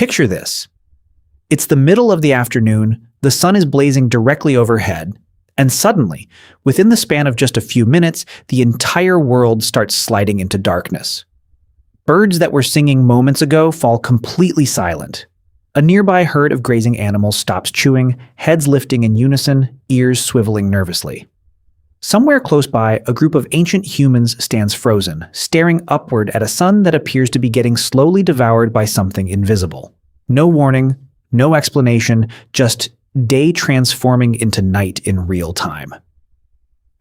Picture this. It's the middle of the afternoon, the sun is blazing directly overhead, and suddenly, within the span of just a few minutes, the entire world starts sliding into darkness. Birds that were singing moments ago fall completely silent. A nearby herd of grazing animals stops chewing, heads lifting in unison, ears swiveling nervously. Somewhere close by, a group of ancient humans stands frozen, staring upward at a sun that appears to be getting slowly devoured by something invisible. No warning, no explanation, just day transforming into night in real time.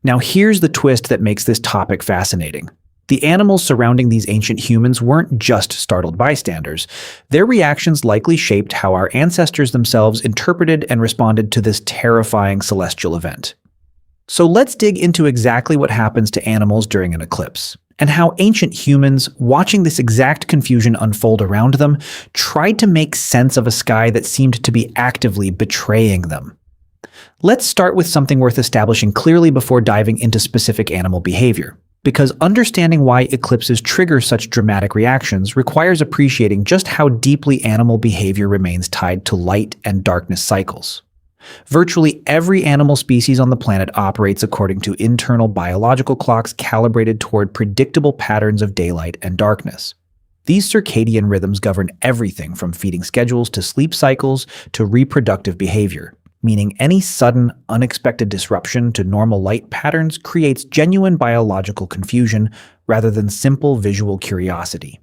Now here's the twist that makes this topic fascinating. The animals surrounding these ancient humans weren't just startled bystanders. Their reactions likely shaped how our ancestors themselves interpreted and responded to this terrifying celestial event. So let's dig into exactly what happens to animals during an eclipse, and how ancient humans, watching this exact confusion unfold around them, tried to make sense of a sky that seemed to be actively betraying them. Let's start with something worth establishing clearly before diving into specific animal behavior, because understanding why eclipses trigger such dramatic reactions requires appreciating just how deeply animal behavior remains tied to light and darkness cycles. Virtually every animal species on the planet operates according to internal biological clocks calibrated toward predictable patterns of daylight and darkness. These circadian rhythms govern everything from feeding schedules to sleep cycles to reproductive behavior, meaning any sudden, unexpected disruption to normal light patterns creates genuine biological confusion rather than simple visual curiosity.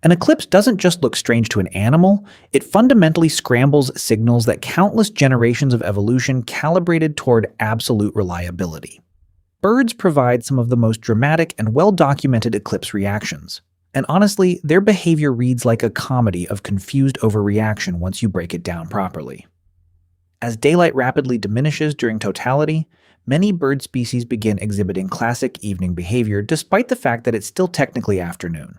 An eclipse doesn't just look strange to an animal, it fundamentally scrambles signals that countless generations of evolution calibrated toward absolute reliability. Birds provide some of the most dramatic and well-documented eclipse reactions. And honestly, their behavior reads like a comedy of confused overreaction once you break it down properly. As daylight rapidly diminishes during totality, many bird species begin exhibiting classic evening behavior despite the fact that it's still technically afternoon.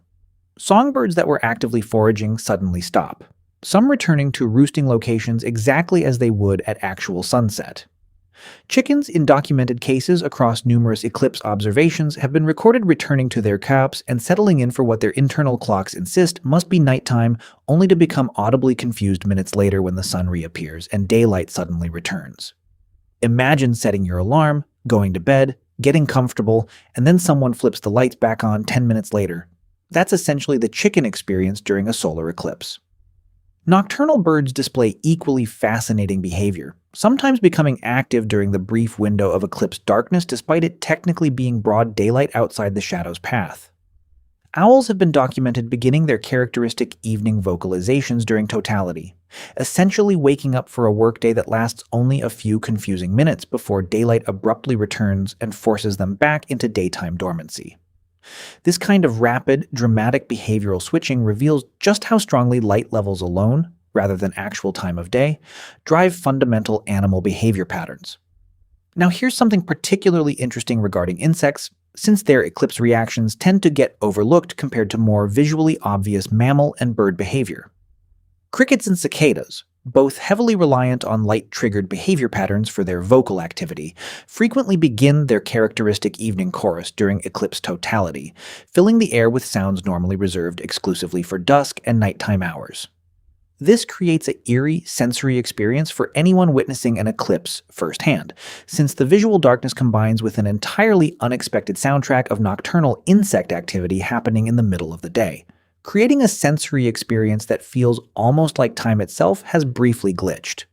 Songbirds that were actively foraging suddenly stop, some returning to roosting locations exactly as they would at actual sunset. Chickens, in documented cases across numerous eclipse observations, have been recorded returning to their coops and settling in for what their internal clocks insist must be nighttime, only to become audibly confused minutes later when the sun reappears and daylight suddenly returns. Imagine setting your alarm, going to bed, getting comfortable, and then someone flips the lights back on 10 minutes later. That's essentially the chicken experience during a solar eclipse. Nocturnal birds display equally fascinating behavior, sometimes becoming active during the brief window of eclipse darkness despite it technically being broad daylight outside the shadow's path. Owls have been documented beginning their characteristic evening vocalizations during totality, essentially waking up for a workday that lasts only a few confusing minutes before daylight abruptly returns and forces them back into daytime dormancy. This kind of rapid, dramatic behavioral switching reveals just how strongly light levels alone, rather than actual time of day, drive fundamental animal behavior patterns. Now here's something particularly interesting regarding insects, since their eclipse reactions tend to get overlooked compared to more visually obvious mammal and bird behavior. Crickets and cicadas, both heavily reliant on light-triggered behavior patterns for their vocal activity, frequently begin their characteristic evening chorus during eclipse totality, filling the air with sounds normally reserved exclusively for dusk and nighttime hours. This creates an eerie sensory experience for anyone witnessing an eclipse firsthand, since the visual darkness combines with an entirely unexpected soundtrack of nocturnal insect activity happening in the middle of the day, creating a sensory experience that feels almost like time itself has briefly glitched.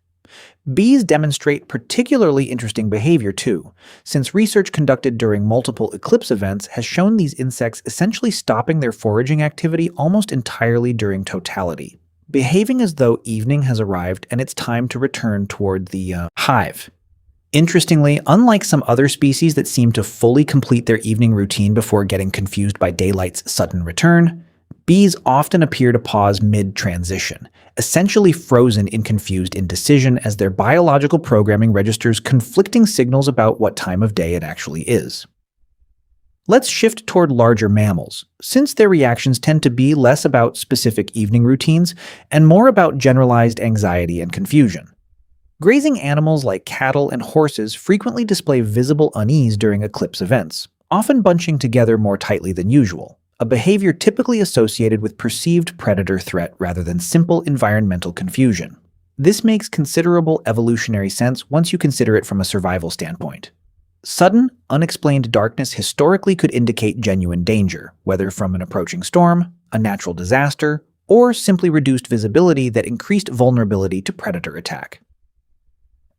Bees demonstrate particularly interesting behavior too, since research conducted during multiple eclipse events has shown these insects essentially stopping their foraging activity almost entirely during totality, behaving as though evening has arrived and it's time to return toward the hive. Interestingly, unlike some other species that seem to fully complete their evening routine before getting confused by daylight's sudden return, bees often appear to pause mid-transition, essentially frozen in confused indecision as their biological programming registers conflicting signals about what time of day it actually is. Let's shift toward larger mammals, since their reactions tend to be less about specific evening routines and more about generalized anxiety and confusion. Grazing animals like cattle and horses frequently display visible unease during eclipse events, often bunching together more tightly than usual, a behavior typically associated with perceived predator threat rather than simple environmental confusion. This makes considerable evolutionary sense once you consider it from a survival standpoint. Sudden, unexplained darkness historically could indicate genuine danger, whether from an approaching storm, a natural disaster, or simply reduced visibility that increased vulnerability to predator attack.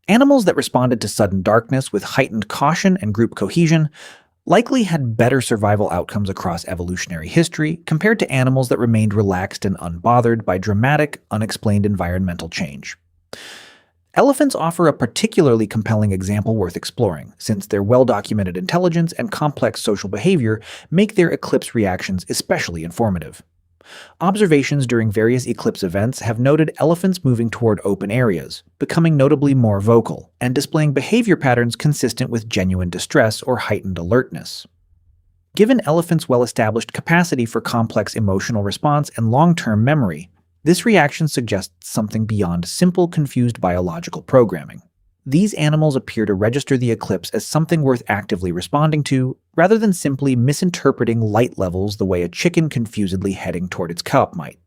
Animals that responded to sudden darkness with heightened caution and group cohesion likely had better survival outcomes across evolutionary history compared to animals that remained relaxed and unbothered by dramatic, unexplained environmental change. Elephants offer a particularly compelling example worth exploring, since their well-documented intelligence and complex social behavior make their eclipse reactions especially informative. Observations during various eclipse events have noted elephants moving toward open areas, becoming notably more vocal, and displaying behavior patterns consistent with genuine distress or heightened alertness. Given elephants' well-established capacity for complex emotional response and long-term memory, this reaction suggests something beyond simple, confused biological programming. These animals appear to register the eclipse as something worth actively responding to, rather than simply misinterpreting light levels the way a chicken confusedly heading toward its cup might.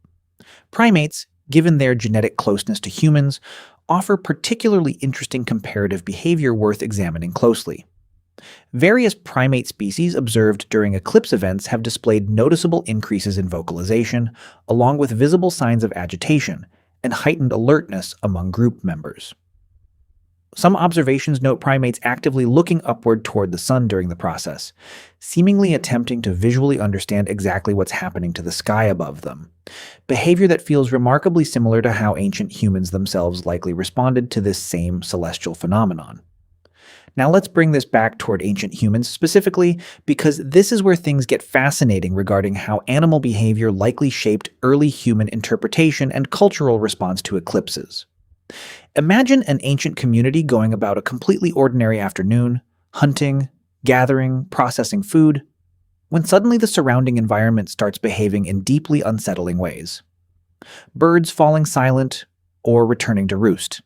Primates, given their genetic closeness to humans, offer particularly interesting comparative behavior worth examining closely. Various primate species observed during eclipse events have displayed noticeable increases in vocalization, along with visible signs of agitation and heightened alertness among group members. Some observations note primates actively looking upward toward the sun during the process, seemingly attempting to visually understand exactly what's happening to the sky above them, behavior that feels remarkably similar to how ancient humans themselves likely responded to this same celestial phenomenon. Now let's bring this back toward ancient humans specifically, because this is where things get fascinating regarding how animal behavior likely shaped early human interpretation and cultural response to eclipses. Imagine an ancient community going about a completely ordinary afternoon, hunting, gathering, processing food, when suddenly the surrounding environment starts behaving in deeply unsettling ways. Birds falling silent or returning to roost.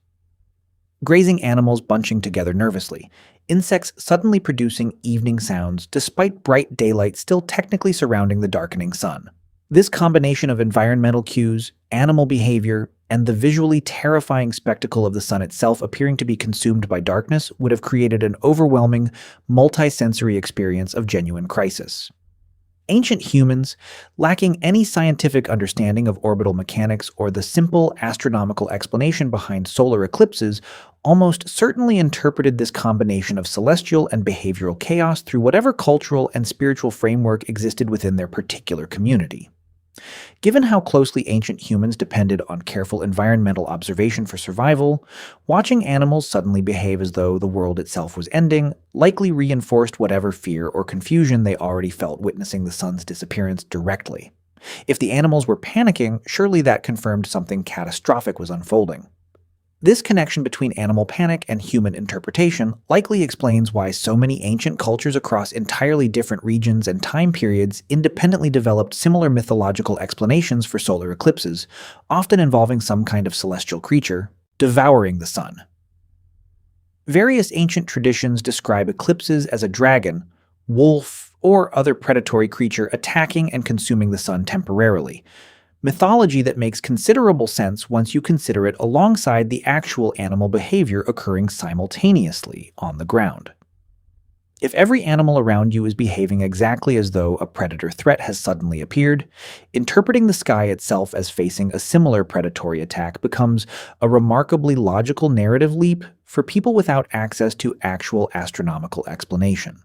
Grazing animals bunching together nervously, insects suddenly producing evening sounds despite bright daylight still technically surrounding the darkening sun. This combination of environmental cues, animal behavior, and the visually terrifying spectacle of the sun itself appearing to be consumed by darkness would have created an overwhelming, multi-sensory experience of genuine crisis. Ancient humans, lacking any scientific understanding of orbital mechanics or the simple astronomical explanation behind solar eclipses, almost certainly interpreted this combination of celestial and behavioral chaos through whatever cultural and spiritual framework existed within their particular community. Given how closely ancient humans depended on careful environmental observation for survival, watching animals suddenly behave as though the world itself was ending likely reinforced whatever fear or confusion they already felt witnessing the sun's disappearance directly. If the animals were panicking, surely that confirmed something catastrophic was unfolding. This connection between animal panic and human interpretation likely explains why so many ancient cultures across entirely different regions and time periods independently developed similar mythological explanations for solar eclipses, often involving some kind of celestial creature devouring the sun. Various ancient traditions describe eclipses as a dragon, wolf, or other predatory creature attacking and consuming the sun temporarily, mythology that makes considerable sense once you consider it alongside the actual animal behavior occurring simultaneously on the ground. If every animal around you is behaving exactly as though a predator threat has suddenly appeared, interpreting the sky itself as facing a similar predatory attack becomes a remarkably logical narrative leap for people without access to actual astronomical explanation.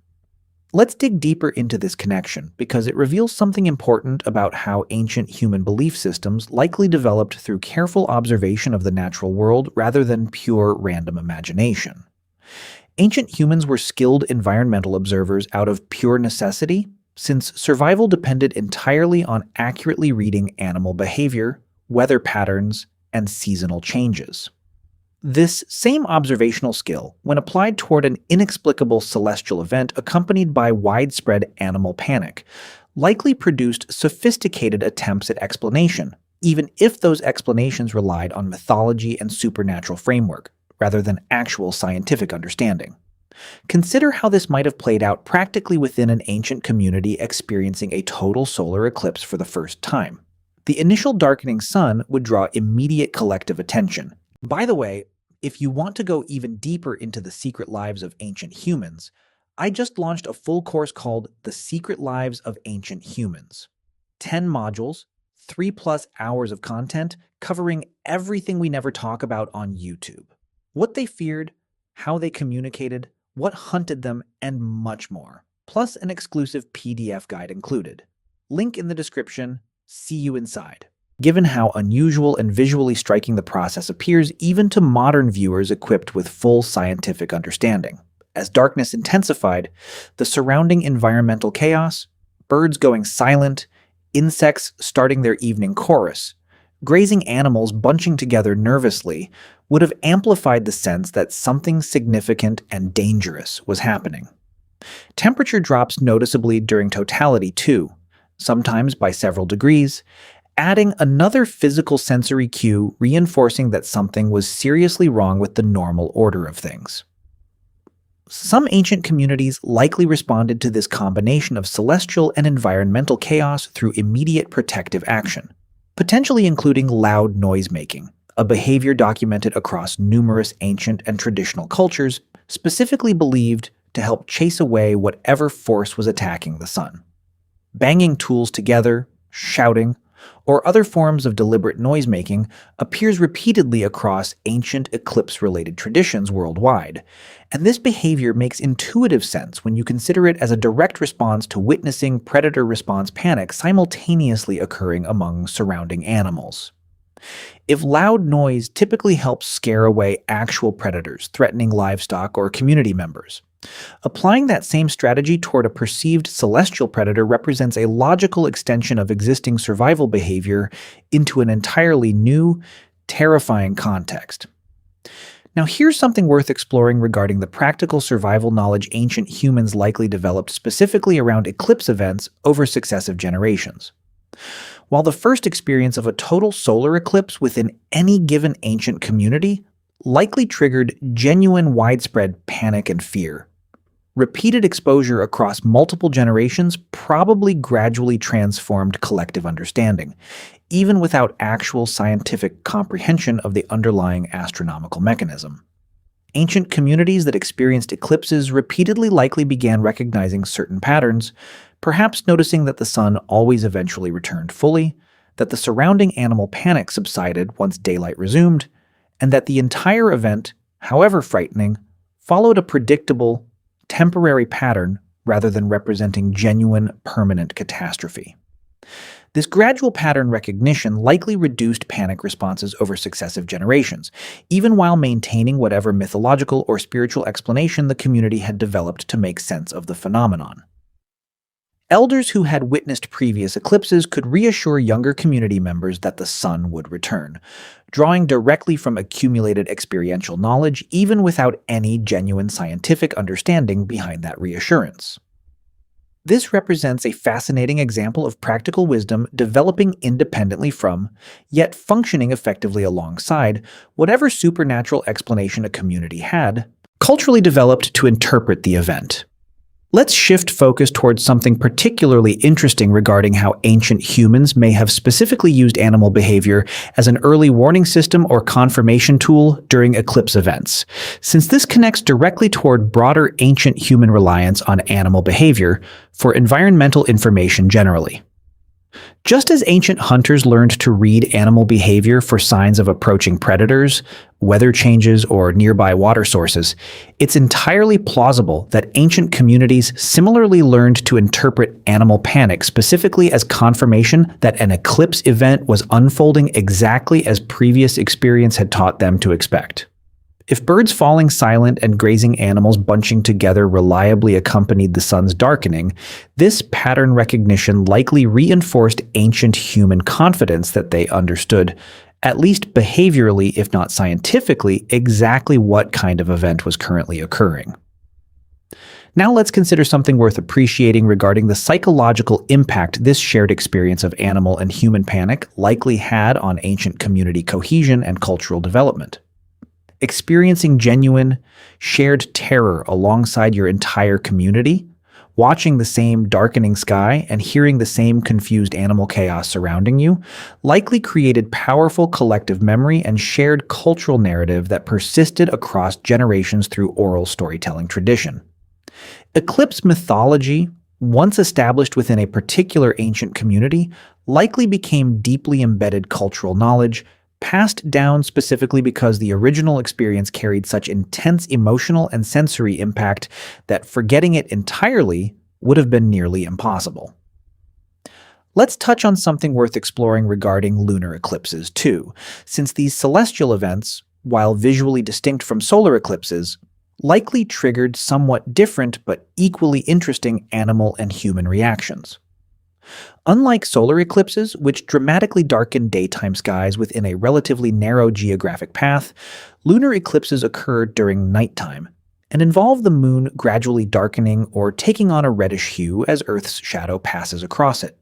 Let's dig deeper into this connection because it reveals something important about how ancient human belief systems likely developed through careful observation of the natural world rather than pure random imagination. Ancient humans were skilled environmental observers out of pure necessity, since survival depended entirely on accurately reading animal behavior, weather patterns, and seasonal changes. This same observational skill, when applied toward an inexplicable celestial event accompanied by widespread animal panic, likely produced sophisticated attempts at explanation, even if those explanations relied on mythology and supernatural framework, rather than actual scientific understanding. Consider how this might have played out practically within an ancient community experiencing a total solar eclipse for the first time. The initial darkening sun would draw immediate collective attention. By the way, if you want to go even deeper into the secret lives of ancient humans, I just launched a full course called The Secret Lives of Ancient Humans. 10 modules, 3+ hours of content covering everything we never talk about on YouTube. What they feared, how they communicated, what hunted them, and much more. Plus an exclusive PDF guide included. Link in the description. See you inside. Given how unusual and visually striking the process appears even to modern viewers equipped with full scientific understanding. As darkness intensified, the surrounding environmental chaos, birds going silent, insects starting their evening chorus, grazing animals bunching together nervously, would have amplified the sense that something significant and dangerous was happening. Temperature drops noticeably during totality too, sometimes by several degrees, adding another physical sensory cue reinforcing that something was seriously wrong with the normal order of things. Some ancient communities likely responded to this combination of celestial and environmental chaos through immediate protective action, potentially including loud noise-making, a behavior documented across numerous ancient and traditional cultures, specifically believed to help chase away whatever force was attacking the sun. Banging tools together, shouting, or other forms of deliberate noise-making appears repeatedly across ancient eclipse-related traditions worldwide, and this behavior makes intuitive sense when you consider it as a direct response to witnessing predator-response panic simultaneously occurring among surrounding animals. If loud noise typically helps scare away actual predators threatening livestock or community members, applying that same strategy toward a perceived celestial predator represents a logical extension of existing survival behavior into an entirely new, terrifying context. Now here's something worth exploring regarding the practical survival knowledge ancient humans likely developed specifically around eclipse events over successive generations. While the first experience of a total solar eclipse within any given ancient community likely triggered genuine widespread panic and fear, repeated exposure across multiple generations probably gradually transformed collective understanding, even without actual scientific comprehension of the underlying astronomical mechanism. Ancient communities that experienced eclipses repeatedly likely began recognizing certain patterns, perhaps noticing that the sun always eventually returned fully, that the surrounding animal panic subsided once daylight resumed, and that the entire event, however frightening, followed a predictable, temporary pattern rather than representing genuine, permanent catastrophe. This gradual pattern recognition likely reduced panic responses over successive generations, even while maintaining whatever mythological or spiritual explanation the community had developed to make sense of the phenomenon. Elders who had witnessed previous eclipses could reassure younger community members that the sun would return, drawing directly from accumulated experiential knowledge even without any genuine scientific understanding behind that reassurance. This represents a fascinating example of practical wisdom developing independently from, yet functioning effectively alongside, whatever supernatural explanation a community had, culturally developed to interpret the event. Let's shift focus towards something particularly interesting regarding how ancient humans may have specifically used animal behavior as an early warning system or confirmation tool during eclipse events, since this connects directly toward broader ancient human reliance on animal behavior for environmental information generally. Just as ancient hunters learned to read animal behavior for signs of approaching predators, weather changes, or nearby water sources, it's entirely plausible that ancient communities similarly learned to interpret animal panic specifically as confirmation that an eclipse event was unfolding exactly as previous experience had taught them to expect. If birds falling silent and grazing animals bunching together reliably accompanied the sun's darkening, this pattern recognition likely reinforced ancient human confidence that they understood, at least behaviorally if not scientifically, exactly what kind of event was currently occurring. Now let's consider something worth appreciating regarding the psychological impact this shared experience of animal and human panic likely had on ancient community cohesion and cultural development. Experiencing genuine, shared terror alongside your entire community, watching the same darkening sky and hearing the same confused animal chaos surrounding you, likely created powerful collective memory and shared cultural narrative that persisted across generations through oral storytelling tradition. Eclipse mythology, once established within a particular ancient community, likely became deeply embedded cultural knowledge, passed down specifically because the original experience carried such intense emotional and sensory impact that forgetting it entirely would have been nearly impossible. Let's touch on something worth exploring regarding lunar eclipses too, since these celestial events, while visually distinct from solar eclipses, likely triggered somewhat different but equally interesting animal and human reactions. Unlike solar eclipses, which dramatically darken daytime skies within a relatively narrow geographic path, lunar eclipses occur during nighttime and involve the moon gradually darkening or taking on a reddish hue as Earth's shadow passes across it.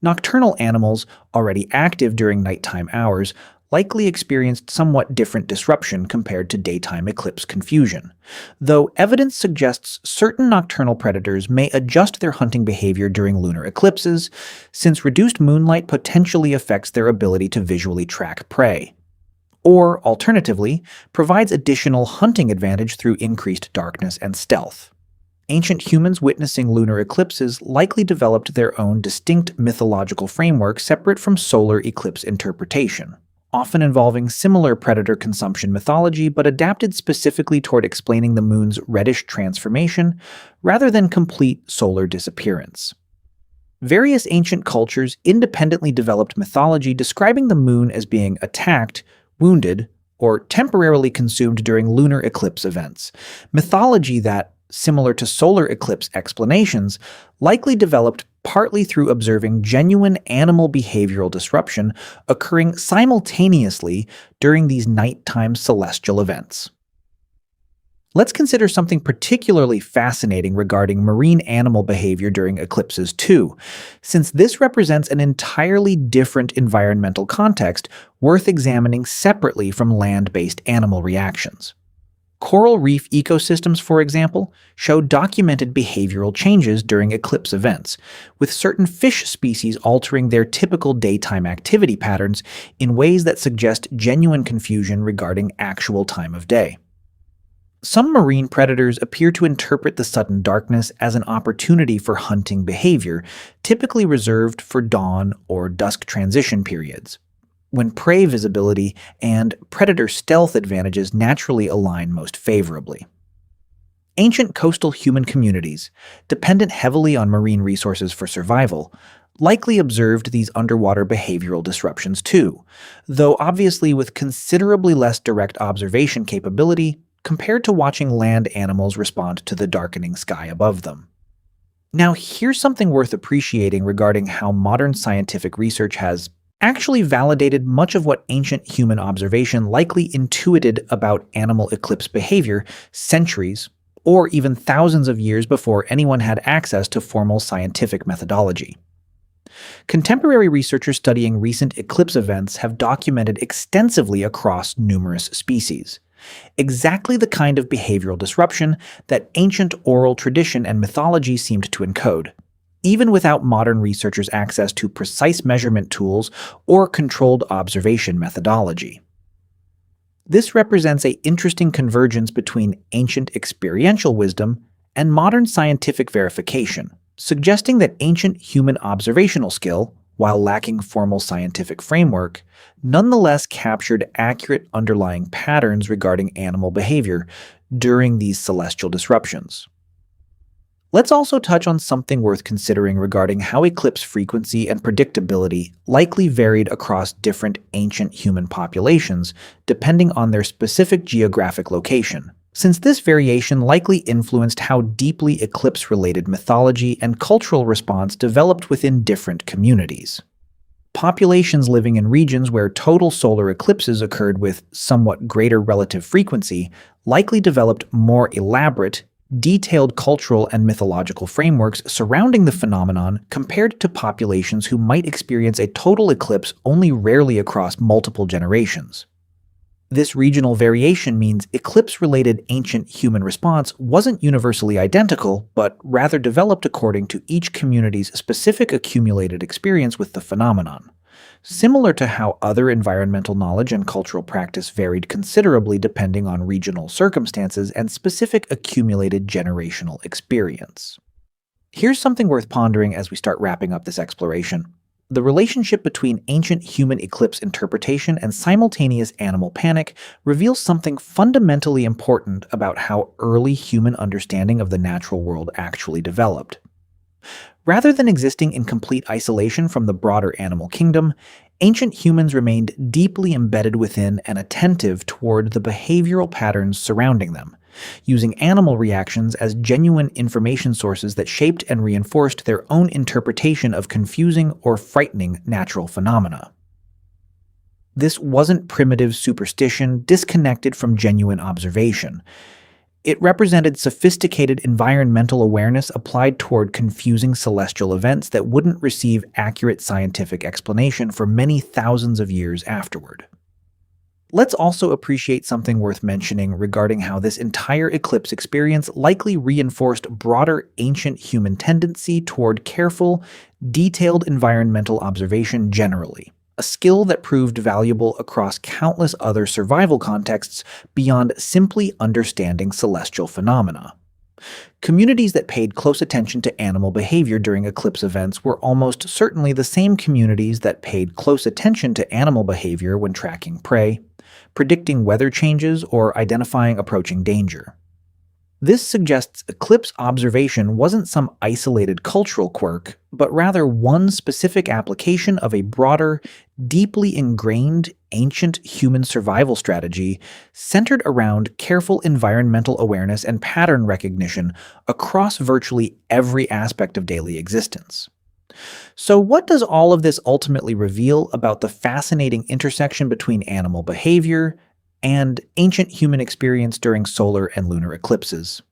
Nocturnal animals, already active during nighttime hours, likely experienced somewhat different disruption compared to daytime eclipse confusion, though evidence suggests certain nocturnal predators may adjust their hunting behavior during lunar eclipses, since reduced moonlight potentially affects their ability to visually track prey, or, alternatively, provides additional hunting advantage through increased darkness and stealth. Ancient humans witnessing lunar eclipses likely developed their own distinct mythological framework separate from solar eclipse interpretation, often involving similar predator consumption mythology but adapted specifically toward explaining the moon's reddish transformation rather than complete solar disappearance. Various ancient cultures independently developed mythology describing the moon as being attacked, wounded, or temporarily consumed during lunar eclipse events, mythology that, similar to solar eclipse explanations, likely developed partly through observing genuine animal behavioral disruption occurring simultaneously during these nighttime celestial events. Let's consider something particularly fascinating regarding marine animal behavior during eclipses too, since this represents an entirely different environmental context worth examining separately from land-based animal reactions. Coral reef ecosystems, for example, show documented behavioral changes during eclipse events, with certain fish species altering their typical daytime activity patterns in ways that suggest genuine confusion regarding actual time of day. Some marine predators appear to interpret the sudden darkness as an opportunity for hunting behavior, typically reserved for dawn or dusk transition periods, when prey visibility and predator stealth advantages naturally align most favorably. Ancient coastal human communities, dependent heavily on marine resources for survival, likely observed these underwater behavioral disruptions too, though obviously with considerably less direct observation capability compared to watching land animals respond to the darkening sky above them. Now, here's something worth appreciating regarding how modern scientific research has actually validated much of what ancient human observation likely intuited about animal eclipse behavior centuries or even thousands of years before anyone had access to formal scientific methodology. Contemporary researchers studying recent eclipse events have documented extensively across numerous species exactly the kind of behavioral disruption that ancient oral tradition and mythology seemed to encode, even without modern researchers' access to precise measurement tools or controlled observation methodology. This represents an interesting convergence between ancient experiential wisdom and modern scientific verification, suggesting that ancient human observational skill, while lacking formal scientific framework, nonetheless captured accurate underlying patterns regarding animal behavior during these celestial disruptions. Let's also touch on something worth considering regarding how eclipse frequency and predictability likely varied across different ancient human populations depending on their specific geographic location, since this variation likely influenced how deeply eclipse-related mythology and cultural response developed within different communities. Populations living in regions where total solar eclipses occurred with somewhat greater relative frequency likely developed more elaborate, detailed cultural and mythological frameworks surrounding the phenomenon compared to populations who might experience a total eclipse only rarely across multiple generations. This regional variation means eclipse-related ancient human response wasn't universally identical, but rather developed according to each community's specific accumulated experience with the phenomenon. Similar to how other environmental knowledge and cultural practice varied considerably depending on regional circumstances and specific accumulated generational experience. Here's something worth pondering as we start wrapping up this exploration. The relationship between ancient human eclipse interpretation and simultaneous animal panic reveals something fundamentally important about how early human understanding of the natural world actually developed. Rather than existing in complete isolation from the broader animal kingdom, ancient humans remained deeply embedded within and attentive toward the behavioral patterns surrounding them, using animal reactions as genuine information sources that shaped and reinforced their own interpretation of confusing or frightening natural phenomena. This wasn't primitive superstition disconnected from genuine observation. It represented sophisticated environmental awareness applied toward confusing celestial events that wouldn't receive accurate scientific explanation for many thousands of years afterward. Let's also appreciate something worth mentioning regarding how this entire eclipse experience likely reinforced broader ancient human tendency toward careful, detailed environmental observation generally, a skill that proved valuable across countless other survival contexts beyond simply understanding celestial phenomena. Communities that paid close attention to animal behavior during eclipse events were almost certainly the same communities that paid close attention to animal behavior when tracking prey, predicting weather changes, or identifying approaching danger. This suggests eclipse observation wasn't some isolated cultural quirk, but rather one specific application of a broader, deeply ingrained ancient human survival strategy centered around careful environmental awareness and pattern recognition across virtually every aspect of daily existence. So what does all of this ultimately reveal about the fascinating intersection between animal behavior and ancient human experience during solar and lunar eclipses?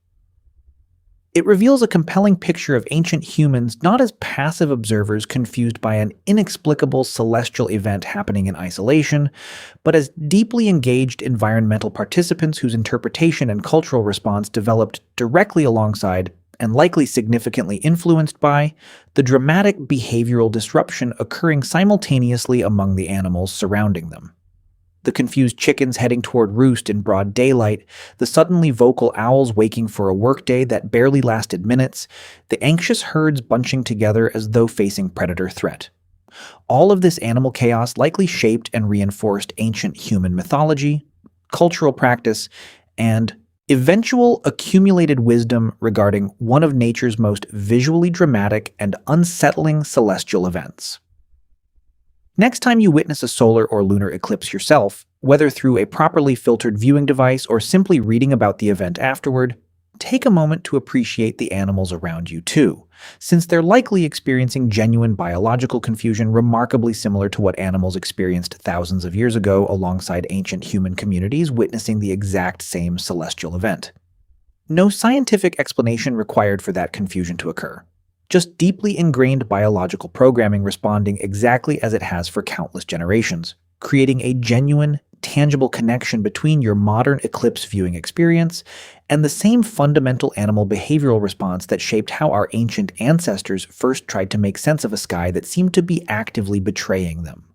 It reveals a compelling picture of ancient humans not as passive observers confused by an inexplicable celestial event happening in isolation, but as deeply engaged environmental participants whose interpretation and cultural response developed directly alongside and likely significantly influenced by the dramatic behavioral disruption occurring simultaneously among the animals surrounding them. The confused chickens heading toward roost in broad daylight, the suddenly vocal owls waking for a workday that barely lasted minutes, the anxious herds bunching together as though facing predator threat. All of this animal chaos likely shaped and reinforced ancient human mythology, cultural practice, and eventual accumulated wisdom regarding one of nature's most visually dramatic and unsettling celestial events. Next time you witness a solar or lunar eclipse yourself, whether through a properly filtered viewing device or simply reading about the event afterward, take a moment to appreciate the animals around you too, since they're likely experiencing genuine biological confusion remarkably similar to what animals experienced thousands of years ago alongside ancient human communities witnessing the exact same celestial event. No scientific explanation required for that confusion to occur. Just deeply ingrained biological programming responding exactly as it has for countless generations, creating a genuine, tangible connection between your modern eclipse viewing experience and the same fundamental animal behavioral response that shaped how our ancient ancestors first tried to make sense of a sky that seemed to be actively betraying them.